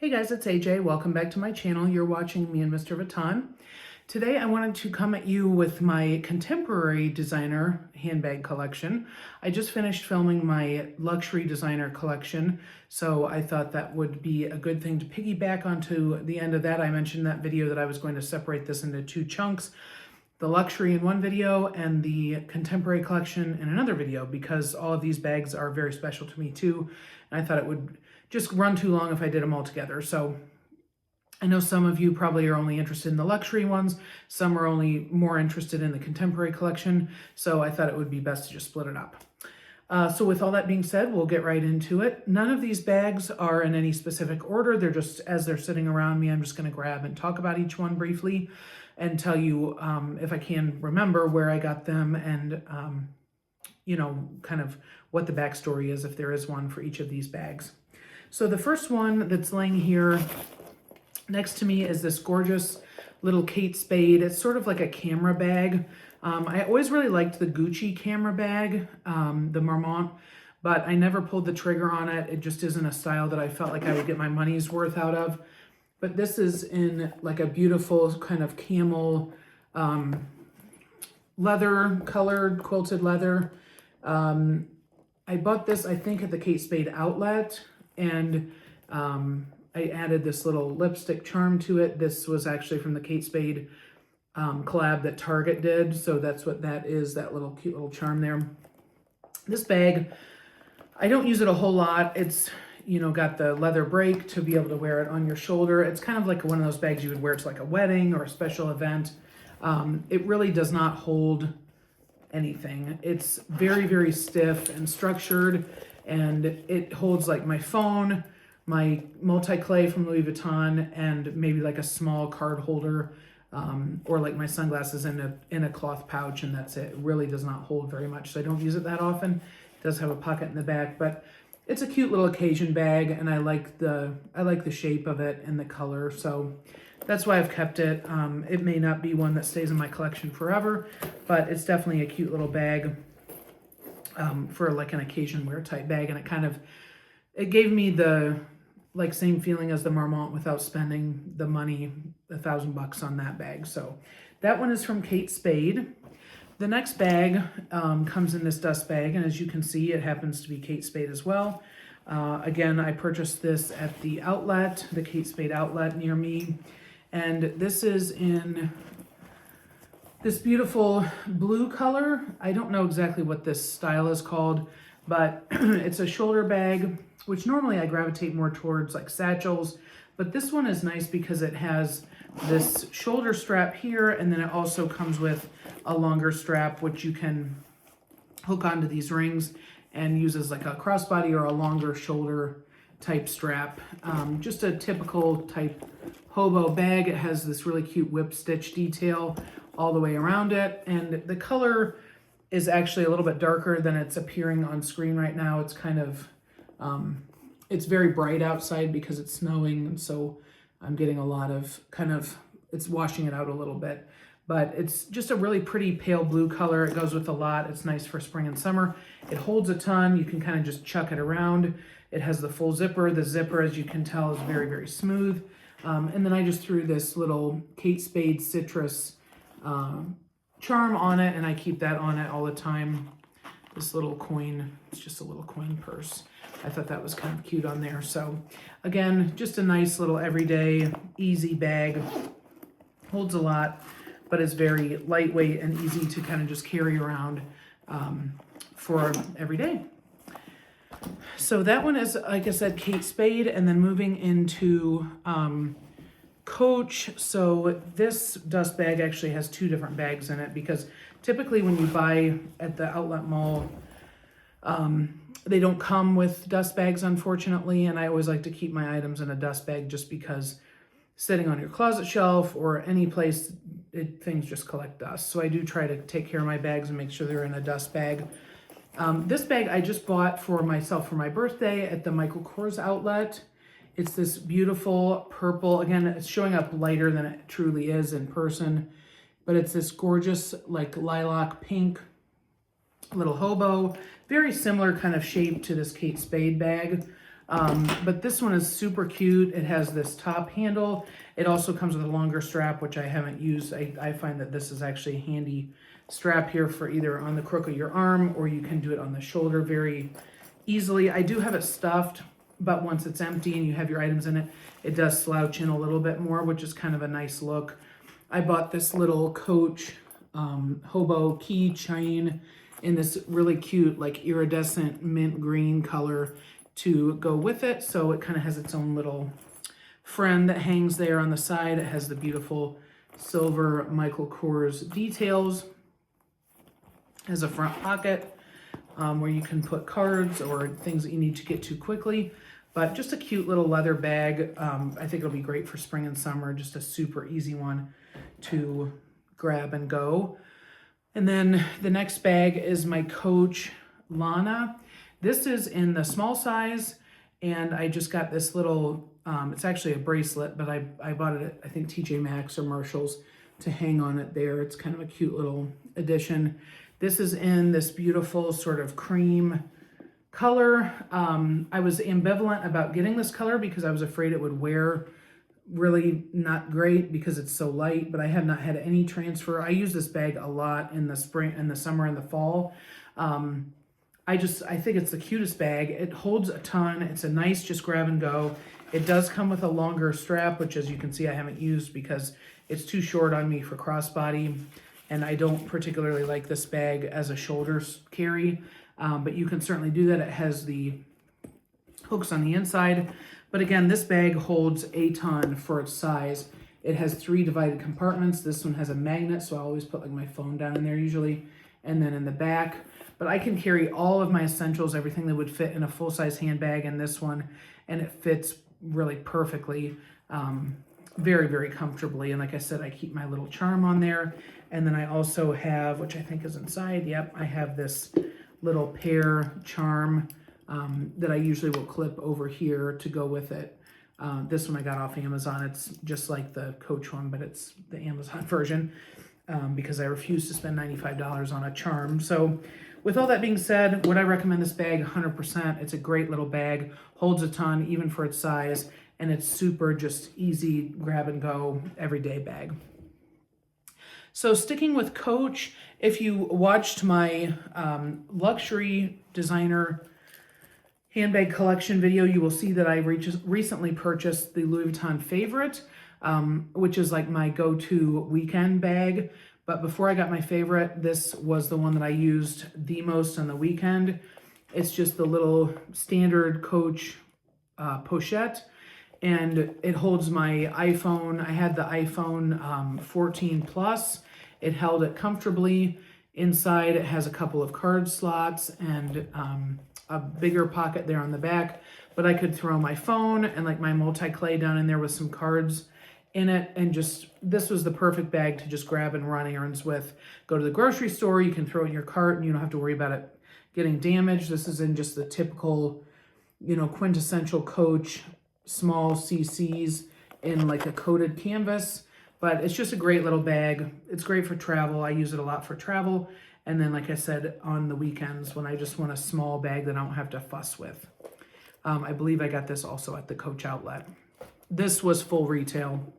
Hey guys, it's AJ. Welcome back to my channel. You're watching me and Mr. Vuitton. Today I wanted to come at you with my contemporary designer handbag collection. I just finished filming my luxury designer collection, so I thought that would be a good thing to piggyback onto the end of that. I mentioned in that video that I was going to separate this into two chunks, the luxury in one video and the contemporary collection in another video, because all of these bags are very special to me too, and I thought it would just run too long if I did them all together. So I know some of you probably are only interested in the luxury ones, some are only more interested in the contemporary collection, so I thought it would be best to just split it up. So with all that being said, we'll get right into it. None of these bags are in any specific order. They're just, as they're sitting around me, I'm just gonna grab and talk about each one briefly and tell you, if I can remember, where I got them and, you know, kind of what the backstory is, if there is one for each of these bags. So the first one that's laying here next to me is this gorgeous little Kate Spade. It's sort of like a camera bag. I always really liked the Gucci camera bag, the Marmont, but I never pulled the trigger on it. It just isn't a style that I felt like I would get my money's worth out of. But this is in like a beautiful kind of camel leather colored, quilted leather. I bought this, I think, at the Kate Spade outlet. And I added this little lipstick charm to it. This was actually from the Kate Spade collab that Target did. So that's what that is, that little cute little charm there. This bag, I don't use it a whole lot. It's, you know, got the leather break to be able to wear it on your shoulder. It's kind of like one of those bags you would wear to like a wedding or a special event. It really does not hold anything. It's very, very stiff and structured. And it holds like my phone, my multi-clay from Louis Vuitton, and maybe like a small card holder, or like my sunglasses in a cloth pouch, and that's it. It really does not hold very much, so I don't use it that often. It does have a pocket in the back, but it's a cute little occasion bag, and I like the shape of it and the color, so that's why I've kept it. It may not be one that stays in my collection forever, but it's definitely a cute little bag. For like an occasion wear type bag, and it gave me the like same feeling as the Marmont without spending the money, $1,000 on that bag. So that one is from Kate Spade. The next bag comes in this dust bag, and as you can see, it happens to be Kate Spade as well. Again, I purchased this at the outlet, the Kate Spade outlet near me, and this is in this beautiful blue color. I don't know exactly what this style is called, but it's a shoulder bag, which normally I gravitate more towards like satchels, but this one is nice because it has this shoulder strap here, and then it also comes with a longer strap, which you can hook onto these rings and use as like a crossbody or a longer shoulder type strap. Just a typical type hobo bag. It has this really cute whip stitch detail all the way around it, and the color is actually a little bit darker than it's appearing on screen right now. It's kind of it's very bright outside because it's snowing, and so I'm getting a lot of it's washing it out a little bit, but it's just a really pretty pale blue color. It goes with a lot. It's nice for spring and summer. It holds a ton. You can kind of just chuck it around. It has the full zipper. The zipper, as you can tell, is very, very smooth. And then I just threw this little Kate Spade citrus charm on it, and I keep that on it all the time. This little coin, it's just a little coin purse. I thought that was kind of cute on there. So again, just a nice little everyday easy bag. Holds a lot, but is very lightweight and easy to kind of just carry around for every day. So that one is, like I said, Kate Spade, and then moving into Coach. So this dust bag actually has two different bags in it, because typically when you buy at the outlet mall, they don't come with dust bags, unfortunately, and I always like to keep my items in a dust bag just because sitting on your closet shelf or any place, things just collect dust. So I do try to take care of my bags and make sure they're in a dust bag. This bag I just bought for myself for my birthday at the Michael Kors outlet. It's this beautiful purple. Again, it's showing up lighter than it truly is in person, but it's this gorgeous like lilac pink little hobo, very similar kind of shape to this Kate Spade bag. But this one is super cute. It has this top handle. It also comes with a longer strap, which I haven't used. I find that this is actually a handy strap here for either on the crook of your arm, or you can do it on the shoulder very easily. I do have it stuffed, but once it's empty and you have your items in it, it does slouch in a little bit more, which is kind of a nice look. I bought this little Coach hobo keychain in this really cute, like iridescent mint green color to go with it. So it kind of has its own little friend that hangs there on the side. It has the beautiful silver Michael Kors details. It has a front pocket where you can put cards or things that you need to get to quickly. But just a cute little leather bag. I think it'll be great for spring and summer. Just a super easy one to grab and go. And then the next bag is my Coach Lana. This is in the small size, and I just got this little, it's actually a bracelet, but I bought it at, I think, TJ Maxx or Marshall's to hang on it there. It's kind of a cute little addition. This is in this beautiful sort of cream color. I was ambivalent about getting this color because I was afraid it would wear really not great because it's so light, but I have not had any transfer. I use this bag a lot in the spring and the summer and the fall. I think it's the cutest bag. It holds a ton. It's a nice just grab and go. It does come with a longer strap, which as you can see I haven't used because it's too short on me for crossbody, and I don't particularly like this bag as a shoulder carry, but you can certainly do that. It has the hooks on the inside. But again, this bag holds a ton for its size. It has 3 divided compartments. This one has a magnet, so I always put like my phone down in there usually, and then in the back. But I can carry all of my essentials, everything that would fit in a full-size handbag in this one, and it fits really perfectly, very, very comfortably. And like I said, I keep my little charm on there. And then I also have, which I think is inside, yep, I have this little pear charm that I usually will clip over here to go with it. This one I got off Amazon. It's just like the Coach one, but it's the Amazon version because I refuse to spend $95 on a charm. So with all that being said, would I recommend this bag? 100%. It's a great little bag, holds a ton even for its size, and it's super just easy grab and go everyday bag. So sticking with Coach, if you watched my luxury designer handbag collection video, you will see that I recently purchased the Louis Vuitton Favorite, which is like my go-to weekend bag. But before I got my Favorite, this was the one that I used the most on the weekend. It's just the little standard Coach pochette, and it holds my iPhone. I had the iPhone 14 Plus. It held it comfortably. Inside, it has a couple of card slots and a bigger pocket there on the back, but I could throw my phone and like my multi-clay down in there with some cards in it, and just, this was the perfect bag to just grab and run errands with. Go to the grocery store, you can throw it in your cart and you don't have to worry about it getting damaged. This is in just the typical, you know, quintessential Coach small CCs in like a coated canvas, but it's just a great little bag. It's great for travel. I use it a lot for travel. And then, like I said, on the weekends when I just want a small bag that I don't have to fuss with. I believe I got this also at the Coach outlet. This was full retail.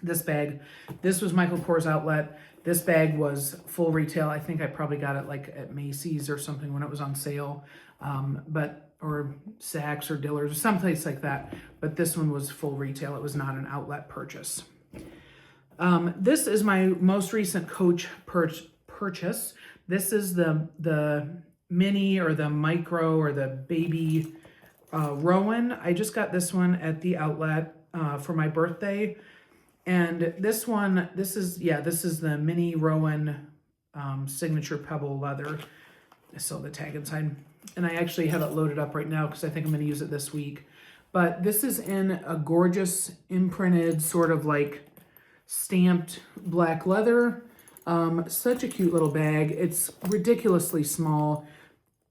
This bag, this was Michael Kors outlet. This bag was full retail. I think I probably got it like at Macy's or something when it was on sale, or Saks or Dillard's or someplace like that. But this one was full retail. It was not an outlet purchase. This is my most recent Coach purchase. This is the mini or the micro or the baby Rowan. I just got this one at the outlet for my birthday. And this one, this is the mini Rowan signature pebble leather. I saw the tag inside. And I actually have it loaded up right now because I think I'm going to use it this week. But this is in a gorgeous imprinted sort of like stamped black leather. Such a cute little bag. It's ridiculously small,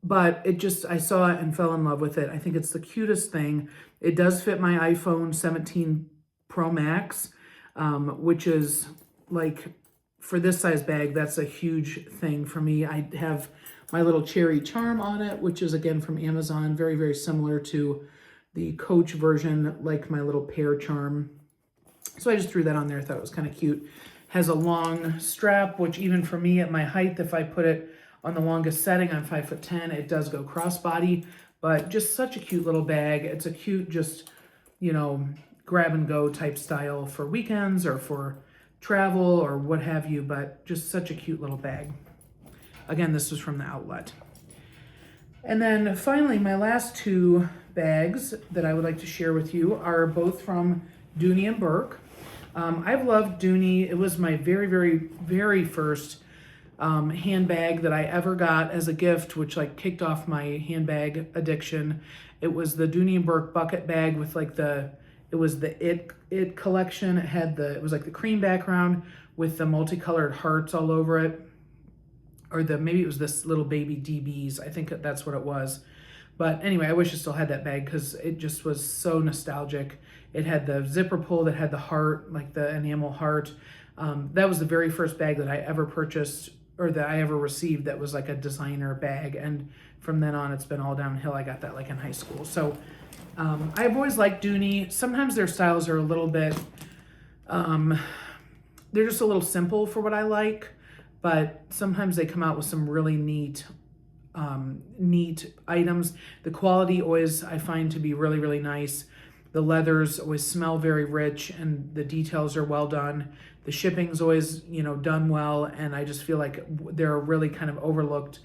but I saw it and fell in love with it. I think it's the cutest thing. It does fit my iPhone 17 Pro Max, which is like, for this size bag, that's a huge thing for me. I have my little cherry charm on it, which is again from Amazon, very, very similar to the Coach version, like my little pear charm. So I just threw that on there. I thought it was kind of cute. Has a long strap, which even for me at my height, if I put it on the longest setting, I'm 5'10", it does go crossbody, but just such a cute little bag. It's a cute, just, you know, grab and go type style for weekends or for travel or what have you, but just such a cute little bag. Again, this was from the outlet. And then finally, my last two bags that I would like to share with you are both from Dooney and Bourke. I've loved Dooney. It was my very, very, very first handbag that I ever got as a gift, which like kicked off my handbag addiction. It was the Dooney and Bourke bucket bag with like it was the It collection. It was like the cream background with the multicolored hearts all over it. Or maybe it was this little baby DBs. I think that's what it was. But anyway, I wish I still had that bag because it just was so nostalgic. It had the zipper pull that had the heart, like the enamel heart. That was the very first bag that I ever purchased or that I ever received that was like a designer bag. And from then on, it's been all downhill. I got that like in high school. So I've always liked Dooney. Sometimes their styles are a little bit, they're just a little simple for what I like. But sometimes they come out with some really neat items. The quality always I find to be really, really nice. The leathers always smell very rich and the details are well done. The shipping's always, you know, done well. And I just feel like they're a really kind of overlooked,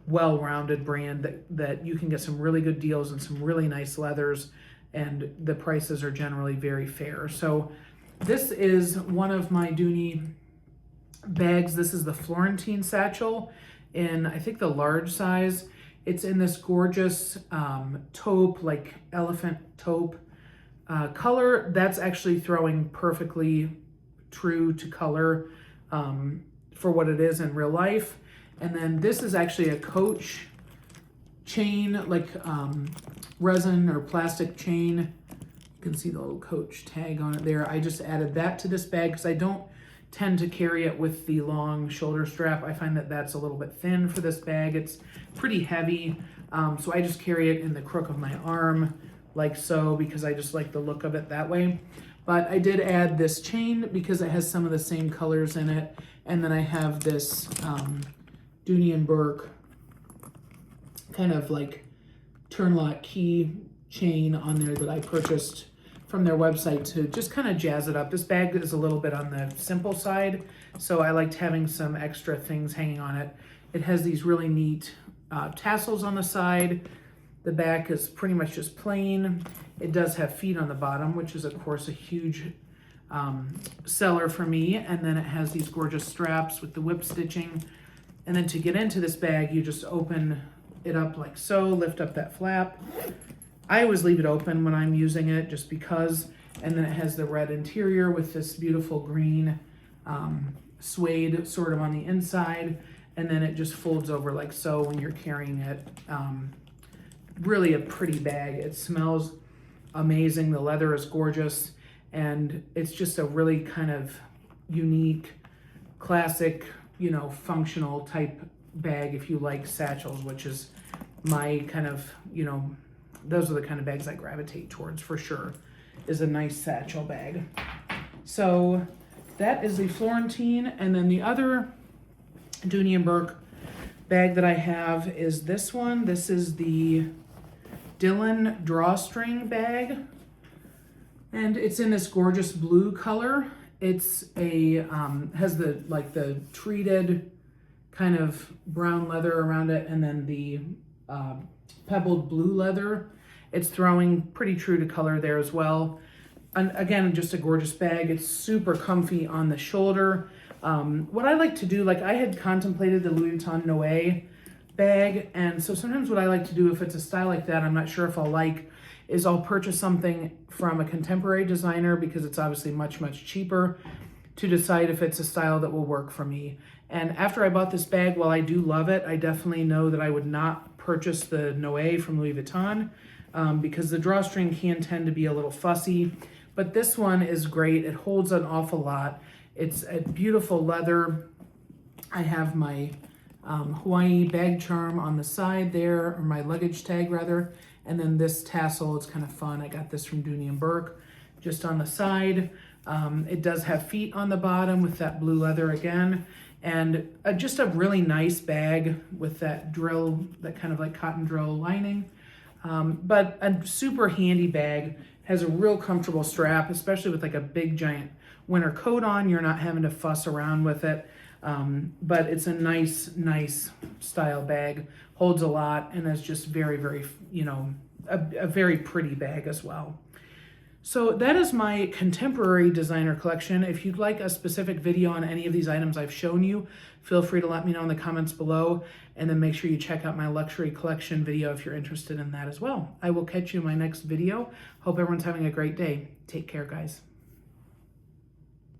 well-rounded brand that you can get some really good deals and some really nice leathers. And the prices are generally very fair. So this is one of my Dooney bags. This is the Florentine satchel in, I think, the large size. It's in this gorgeous taupe, like elephant taupe color. That's actually throwing perfectly true to color for what it is in real life. And then this is actually a Coach chain, like resin or plastic chain. You can see the little Coach tag on it there. I just added that to this bag because I don't tend to carry it with the long shoulder strap. I find that that's a little bit thin for this bag. It's pretty heavy, so I just carry it in the crook of my arm like so because I just like the look of it that way. But I did add this chain because it has some of the same colors in it, and then I have this Dooney and Bourke kind of like turn lock key chain on there that I purchased from their website to just kind of jazz it up. This bag is a little bit on the simple side, so I liked having some extra things hanging on it. It has these really neat tassels on the side. The back is pretty much just plain. It does have feet on the bottom, which is of course a huge seller for me. And then it has these gorgeous straps with the whip stitching. And then to get into this bag, you just open it up like so, lift up that flap. I always leave it open when I'm using it just because. And then it has the red interior with this beautiful green suede sort of on the inside. And then it just folds over like so when you're carrying it. Really a pretty bag. It smells amazing. The leather is gorgeous. And it's just a really kind of unique, classic, you know, functional type bag if you like satchels, which is my kind of, you know, those are the kind of bags I gravitate towards for sure, is a nice satchel bag. So that is the Florentine. And then the other Dooney and Bourke bag that I have is this one. This is the Dylan drawstring bag. And it's in this gorgeous blue color. It's a, has the, like the treated kind of brown leather around it and then the pebbled blue leather. It's throwing pretty true to color there as well. And again, just a gorgeous bag. It's super comfy on the shoulder. What I like to do, like I had contemplated the Louis Vuitton Noé bag. And so sometimes what I like to do if it's a style like that, I'm not sure if I'll like, is I'll purchase something from a contemporary designer because it's obviously much, much cheaper to decide if it's a style that will work for me. And after I bought this bag, while I do love it, I definitely know that I would not purchase the Noé from Louis Vuitton because the drawstring can tend to be a little fussy. But this one is great. It holds an awful lot. It's a beautiful leather. I have my Hawaii bag charm on the side there, or my luggage tag rather, And then this tassel, it's kind of fun. I got this from Dooney and Bourke, just on the side. It does have feet on the bottom with that blue leather again. And just a really nice bag with that drill, that kind of like cotton drill lining. But a super handy bag, has a real comfortable strap, especially with like a big giant winter coat on. You're not having to fuss around with it. But it's a nice style bag, holds a lot, and is just very, very, you know, a very pretty bag as well. So that is my contemporary designer collection. If you'd like a specific video on any of these items I've shown you, feel free to let me know in the comments below, and then make sure you check out my luxury collection video if you're interested in that as well. I will catch you in my next video. Hope everyone's having a great day. Take care, guys.